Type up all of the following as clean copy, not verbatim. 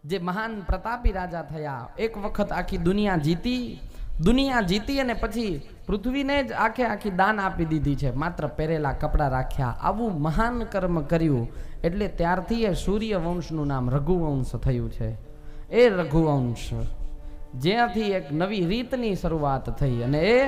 જે મહાન પ્રતાપી રાજા થયા, એક વખત આખી દુનિયા જીતી અને પછી પૃથ્વીને જ આખી દાન આપી દીધી છે, માત્ર પહેરેલા કપડા રાખ્યા. આવું મહાન કર્મ કર્યું એટલે ત્યારથી એ સૂર્યવંશનું નામ રઘુવંશ થયું છે. એ રઘુવંશ જ્યાંથી એક નવી રીતની શરૂઆત થઈ અને એ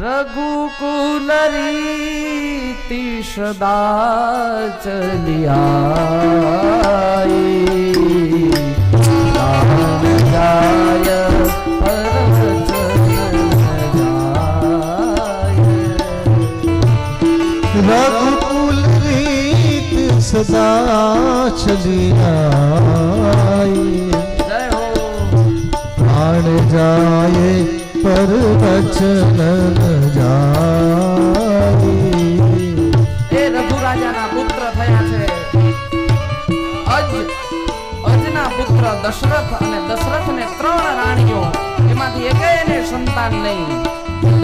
રઘુકુલ રીતિ સદા ચલિયાઈ રામ જાય रघुकुल रीत सदा चलियाई जय हो प्राण जाए पर वचन न जाए. એ રઘુ રાજાના પુત્ર થયા છે અજના પુત્ર દશરથ, અને દશરથને 3 રાણીઓ, એમાંથી એકેયને સંતાન નહીં.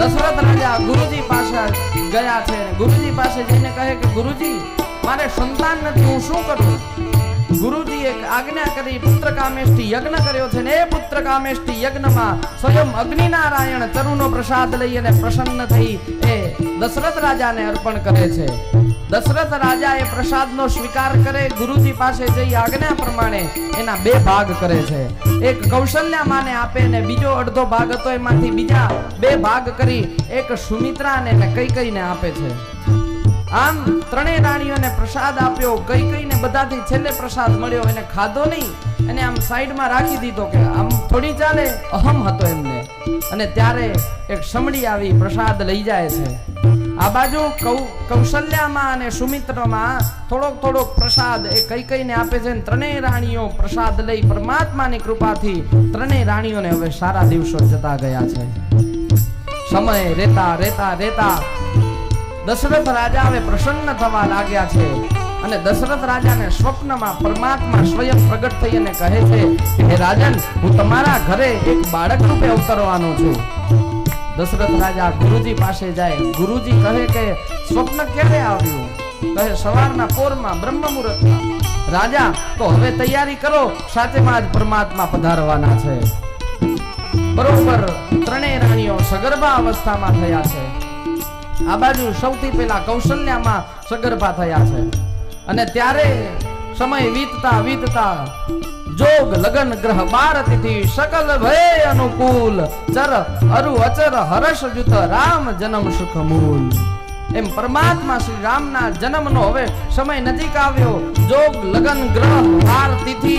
દશરથ રાજા ગુરુજી પાસે ગયા છે, ગુરુજી પાસે જઈને કહે કે ગુરુજી મારે સંતાન નથી, હું શું કરું? ગુરુજી એક આજ્ઞા કરી, પુત્રકામેષ્ટિ યજ્ઞ કર્યો છે ને એ પુત્રકામેષ્ટિ યજ્ઞમાં સ્વયં અગ્નિનારાયણ ચરુનો પ્રસાદ લઈ અને પ્રસન્ન થઈ એ દશરથ રાજાને અર્પણ કરે છે. દશરથ રાજા એ પ્રસાદનો સ્વીકાર કરે, ગુરુજી પાસે જઈ આજ્ઞા પ્રમાણે એના 2 ભાગ કરે છે. એક કૌશલ્યા માને આપે ને બીજો અડધો ભાગ હતો એમાંથી બીજા 2 ભાગ કરી એક સુમિત્રાને ને કૈકેયીને આપે છે. આમ 3 રાણીઓને પ્રસાદ આપ્યો. કૈકેયીને બધાથી છેલ્લે પ્રસાદ મળ્યો, એને ખાધો નહીં, એને આમ સાઈડમાં રાખી દીધો કે આમ થોડી ચાલે, અહમ હતો એમને. અને ત્યારે એક સમડી આવી પ્રસાદ લઈ જાય છે. આ બાજુ કૌશલ્યામાં અને સુમિત્રામાં થોડોક પ્રસાદ એ કૈકેયીને આપે છે. 3 રાણીઓ પ્રસાદ લઈ પરમાત્માની કૃપાથી 3 રાણીઓને હવે સારા દિવસો જતા ગયા છે. સમય રેતા દશરથ રાજા હવે પ્રસન્ન થવા લાગ્યા છે અને દશરથ રાજાને સ્વપ્નમાં પરમાત્મા સ્વયં પ્રગટ થઈ અને કહે છે કે હે રાજન, હું તમારા ઘરે એક બાળક રૂપે અવતરવાનો છું. દશરથ રાજા ગુરુજી પાસે જાય. ગુરુજી કહે કે સ્વપ્ન ક્યારે આવ્યું? કહે સવારના પોરમાં બ્રહ્મ મુહૂર્તમાં. રાજા, તો હવે તૈયારી કરો, સાચેમાં જ પરમાત્મા પધારવાના છે. બરોબર 3 રાણીઓ સગર્ભા અવસ્થામાં થયા છે. આ બાજુ સૌથી પહેલા કૌશલ્યામાં સગર્ભા થયા છે. અને ત્યારે સમય વીતતા જોગ લગન ગ્રહ 12 તિથિ સકલ ભય અનુકૂલ ચર અરુ અચર હર્ષ જુત રામ જન્મ સુખ મૂલ. એમ પરમાત્મા શ્રી રામના જન્મનો હવે સમય નજીક આવ્યો. જોગ લગન ગ્રહ 12 તિથિ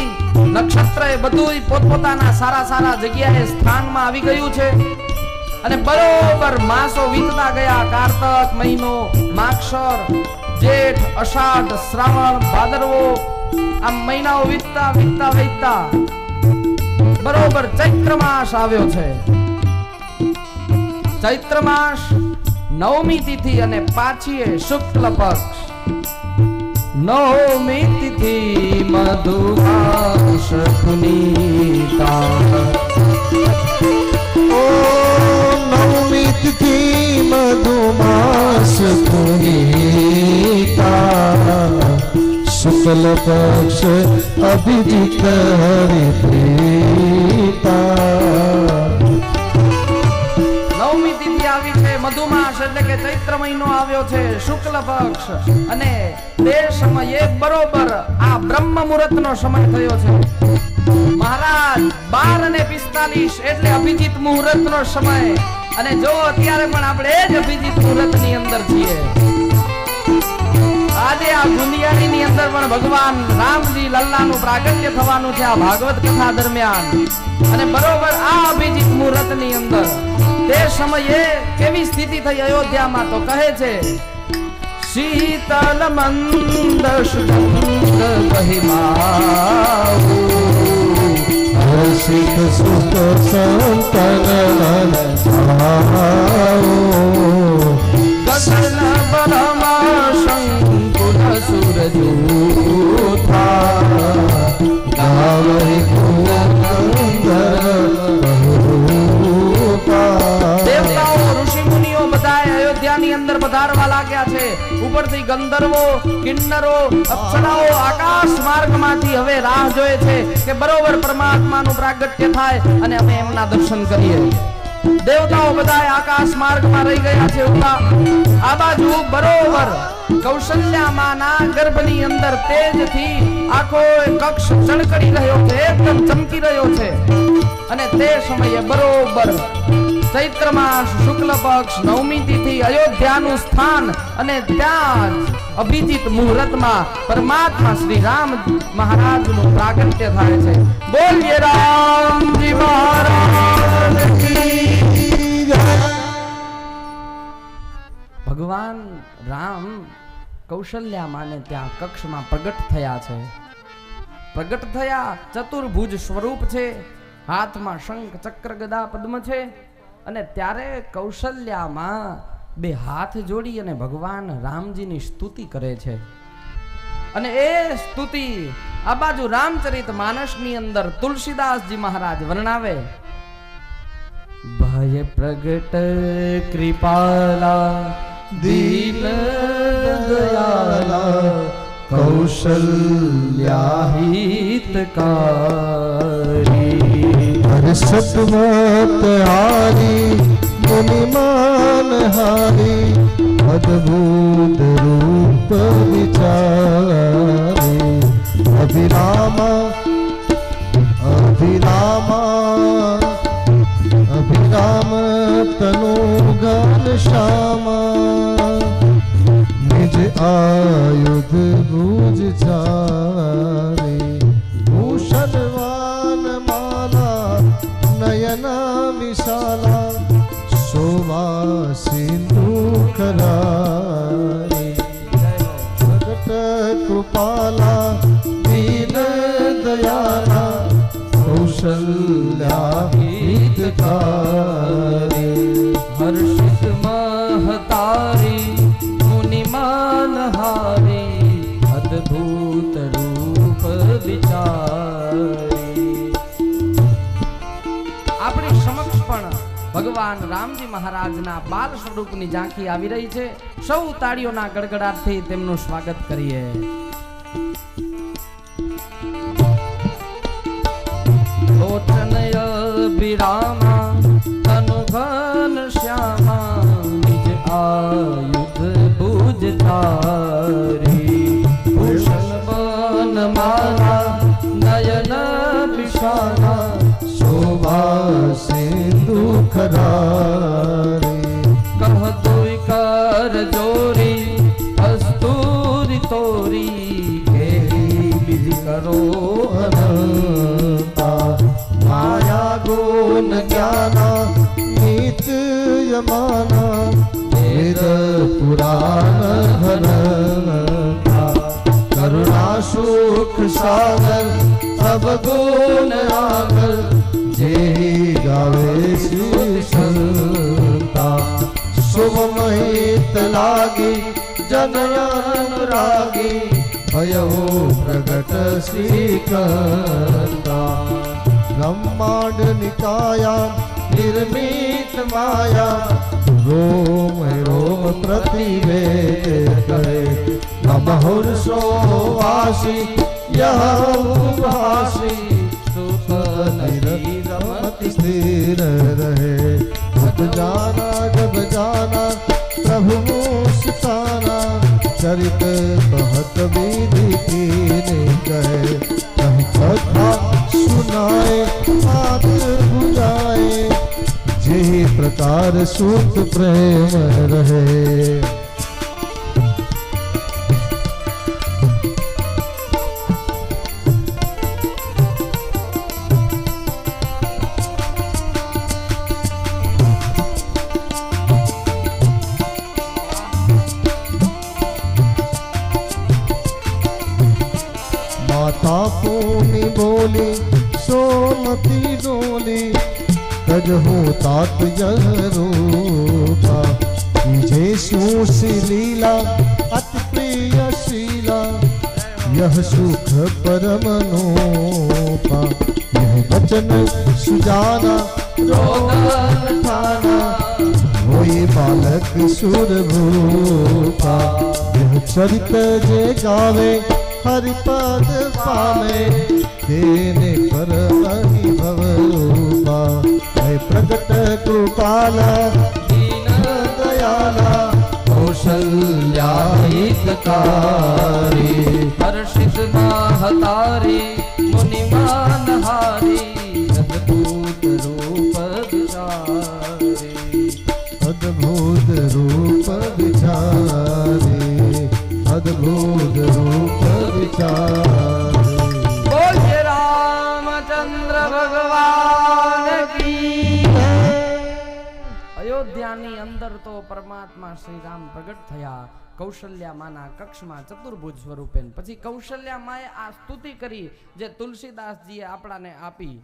નક્ષત્ર એ બધું પોતપોતાના સારા જગ્યાએ સ્થાનમાં આવી ગયું છે. અને બરોબર માસો વીતતા ગયા. કાર્તક મહિનો, માગશર, જેઠ, અષાઢ, શ્રાવણ, ભાદરવો, આ મહિનાઓ વીતતા બરોબર ચૈત્ર માસ આવ્યો છે. ચૈત્ર માસ 9મી તિથિ અને પાછી શુક્લ પક્ષ. 9મી તિથિ મધુમાસ પુનીતા. तिथि मधुमास पुनीता शुक्ल पक्ष अभिजित हरिप्रीता. 9મી તિથિ આવી છે, મધુમાસ એટલે કે ચૈત્ર મહિનો આવ્યો છે, શુક્લ પક્ષ. અને તે સમયે બરોબર આ બ્રહ્મ મુહૂર્ત નો સમય થયો છે. મહારાજ 12:45 એટલે અભિજીત મુહૂર્ત નો સમય. અને જો અત્યારે પણ આપણે જ અભિજીત મુહૂર્ત ની અંદર છીએ. આજે આ ગુંદિયાળી ની અંદર પણ ભગવાન રામજી લલ્લાનું પ્રાગટ્ય થવાનું છે આ ભાગવત કથા દરમિયાન. અને બરોબર આ અભિજીત મુહૂર્ત ની અંદર તે સમયે કેવી સ્થિતિ થઈ અયોધ્યામાં? તો કહે છે શીતલ મંદ સુગંધ બહિમાઉ हर्षित सुत संतन गगन बरमा शंकुल सुरजूथा गावहि દેવતાઓ ઋષિ મુનિઓ બધા અયોધ્યાની અંદર પધારવા લાગ્યા છે. ઉપરથી ગંધર્વ ગંધર્વો કિન્નરો અપ્સરાઓ આકાશ માર્ગમાંથી હવે રાહ જોએ છે કે બરોબર પરમાત્માનું પ્રાગટ્ય થાય અને અમે એમના દર્શન કરીએ. દેવતાઓ બધા આકાશ માર્ગમાં રહી ગયા છે. આ બાજુ બરોબર કૌશલ્યામાના ગર્ભની અંદર તેજથી આખો કક્ષ ચળકડી રહ્યો છે, એકદમ ચમકી રહ્યો છે. અને તે સમયે બરોબર ચૈત્ર માસ શુક્લ પક્ષ નવમી તિથિ અયોધ્યાનું સ્થાન અને ત્યાં જ અભિજીત મુહૂર્તમાં પરમાત્મા શ્રી રામ મહારાજનું પ્રાગટ્ય થાય છે. બોલીએ રામજી મહારાજ કી જય. ભગવાન રામ કૌશલ્યામાને ત્યાં કક્ષમાં પ્રગટ થયા છે. પ્રગટ થયા, ચતુર્ભુજ સ્વરૂપ છે, હાથમાં શંખ ચક્ર ગદા પદ્મ છે. અને ત્યારે કૌશલ્યામાં બે હાથ જોડી અને ભગવાન રામજીની સ્તુતિ કરે છે. અને એ સ્તુતિ આ બાજુ રામચરિત માનસની અંદર તુલસીદાસજી મહારાજ વર્ણવે. ભય પ્રગટ કૃપાલા દીન દયાલા કૌશલ્યા હિતકારી હર્ષત મત હારી મુનિમાન હારી અદ્ભુત રૂપ વિચારી અભિરામા અભિરામા અભિરામ તનુ ગાન શ્યામા નિજ આયુધ ભુજ ચારી ભૂષણવાન માલા નયના વિશાલા શોભા સિંધુ કરારી ભગત કૃપાલા દીન દયાલા કૌશલ્યા હિતકારી હર્ષિત મહતારી મુનિમાન હારી અદ્ભુત રૂપ વિચારી. આપણી સમક્ષ પણ ભગવાન રામજી મહારાજના બાલ સ્વરૂપની ઝાંખી આવી રહી છે. સૌ તાળીઓના ગડગડાટથી તેમનું સ્વાગત કરીએ. લોચનય વિરામા તનુ ઘન શ્યામા નિજ આયુધ ભુજ તારી ભૂષણ બન માલા નયન વિશાલા શોભા સિંધુ ખરારી કહ તુઈ કર જોરી અસ્તુરી તોરી કેરી વિધિ કરો અનંતા માયા ગુણ જ્ઞાના નીત યમાના વેદ પુરાણ ઘનતા કરુણા સુખ સાગર સબ ગુણ આગર જે ગાવે શ્રી સંતા શુભ મહિત લાગી જનયન રાગી ભયો પ્રગટ શ્રી કરતા બ્રહ્માંડ નિકાયા નિર્મિત માયા રોમ રોમ પ્રતિવેદ કરે નમઃ વાસી यह भाषी रमति स्थिर रहे जब जाना प्रभु मुस्काना चरित कहत विधि कीने कहे कहीं कथा सुनाए हाथ बुझाए जे प्रकार सुख प्रेम रहे पूनी बोली सोमती डोली तजहु तात यह रूपा जे सुशी लीला अति प्रिय शीला यह सुख परमनोपा यह वचन सुजाना रोदन ठाना वही बालक सुर भूपा यह चरित जे गावे हरिपद पावे तेने पर भव रूपा है प्रकट कृपाला दीन दयाला कौशल्या हितकारी हर्षित महतारी मुनिमान हारी अद्भुत रूप विचारे अद्भुत रूप विचारे अद्भुत रूप विचारे। बोल श्री रामचंद्र भगवान की। अयोध्यानी अंदर तो परमात्मा श्री राम प्रगट थया कौशल्या माना कक्षमा चतुर्भुज स्वरूपे। પછી કૌશલ્યા માએ આ સ્તુતિ કરી જે તુલસીદાસજીએ આપણાને આપી।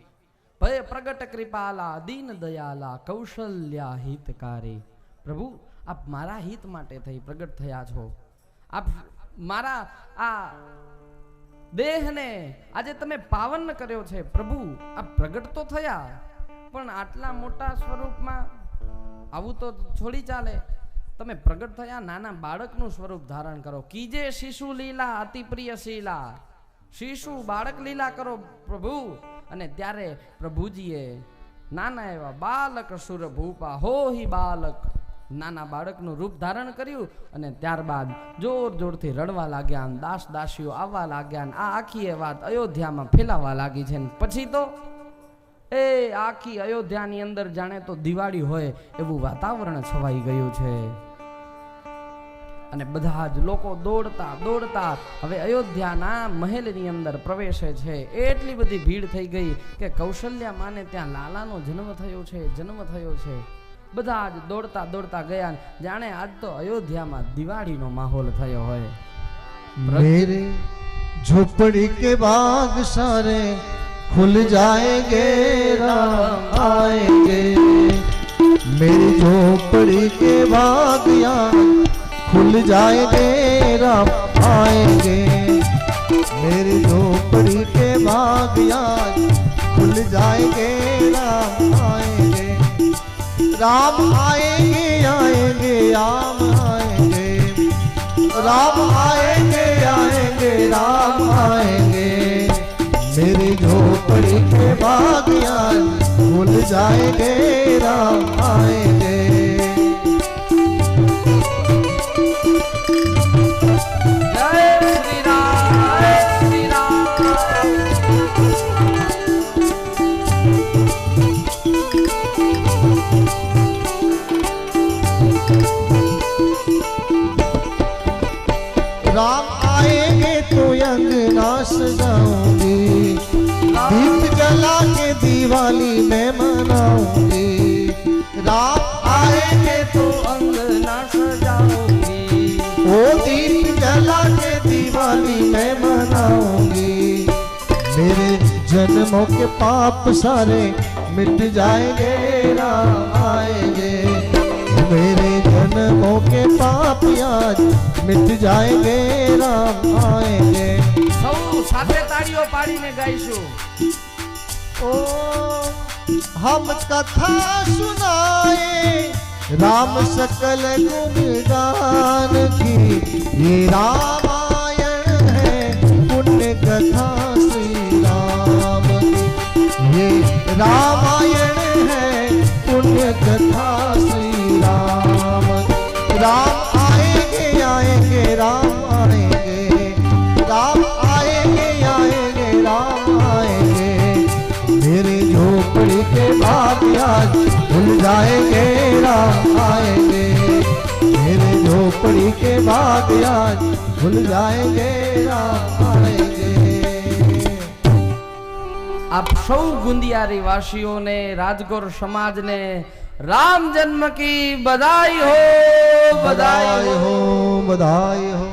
ભય પ્રગટ કૃપાલા દીન દયાલા કૌશલ્યા હિતકારી। પ્રભુ આપ મારા હિત માટે થઈ પ્રગટ થયા છો। આપ મારા આ દેહને આજે તમે પાવન કર્યો છે। પ્રભુ આપ પ્રગટ તો થયા પણ આટલા મોટા સ્વરૂપમાં આવું તો છોડી ચાલે। તમે પ્રગટ થયા નાના બાળકનું સ્વરૂપ ધારણ કરો। કીજે શિશુ લીલા અતિ પ્રિય શીલા। શિશુ બાળક લીલા કરો પ્રભુ। અને ત્યારે પ્રભુજીએ નાના એવા બાલક સુર ભૂપા હોહી બાલક નાના બાળકનું રૂપ ધારણ કર્યું અને ત્યારબાદ જોર જોરથી રડવા લાગ્યા। દાસ દાસીઓ આવવા લાગ્યા। આ આખી એ વાત અયોધ્યામાં ફેલાવા લાગી છે। પછી તો એ આખી અયોધ્યાની અંદર જાણે તો દિવાળી હોય એવું વાતાવરણ છવાઈ ગયું છે। અને બધા જ લોકો દોડતા દોડતા હવે અયોધ્યાના મહેલની અંદર પ્રવેશે છે। એટલી બધી ભીડ થઈ ગઈ કે કૌશલ્યા માને ત્યાં લાલાનો જન્મ થયો છે, જન્મ થયો છે। બધા જ દોડતા દોડતા ગયા જાણે આજ તો અયોધ્યામાં દિવાળીનો માહોલ થયો હોય। मेरे झोपड़ी के बाग सारे खुल जाएंगे राम आएंगे। मेरी झोपड़ी के बाग यहाँ खुल जाएंगे राम आएंगे। मेरी झोपड़ी के बाग यहाँ खुल जाएंगे राम आएंगे। राम आएंगे आएंगे राम आएंगे। राम आएंगे आएंगे राम आएंगे। मेरी झोपड़ी के बाग यहाँ खुल जाएंगे राम आएंगे। राम आएंगे तो अंगना सजाऊंगी। दीप जला के दिवाली में मनाऊंगी। राम आएंगे तो अंगना सजाऊंगी। ओ दीप जला के दिवाली में मनाऊंगी। मेरे जन्मों के पाप सारे मिट जाएंगे राम आएंगे। मेरे जन्मों के पाप आज मिट जाएंगे राम आएंगे। સૌ સાથે તાળીઓ પાડીને ગાઈશું। ओ हम कथा सुनाए राम सकल गुणगान की। ये रामायण है पुण्य कथा श्री राम की। ये रामायण है पुण्य कथा श्री राम। राम आएंगे आएंगे राम आएंगे। राम आएंगे आएंगे राम आएंगे। मेरे झोपड़ी के बाग आज खुल जाएंगे राम आएंगे। मेरे झोपड़ी के बाग आज खुल जाएंगे राम आएंगे। आप सौ गुंदियारी वासियों ने राजगौर समाज ने राम जन्म की बधाई हो, बधाई हो, बधाई हो।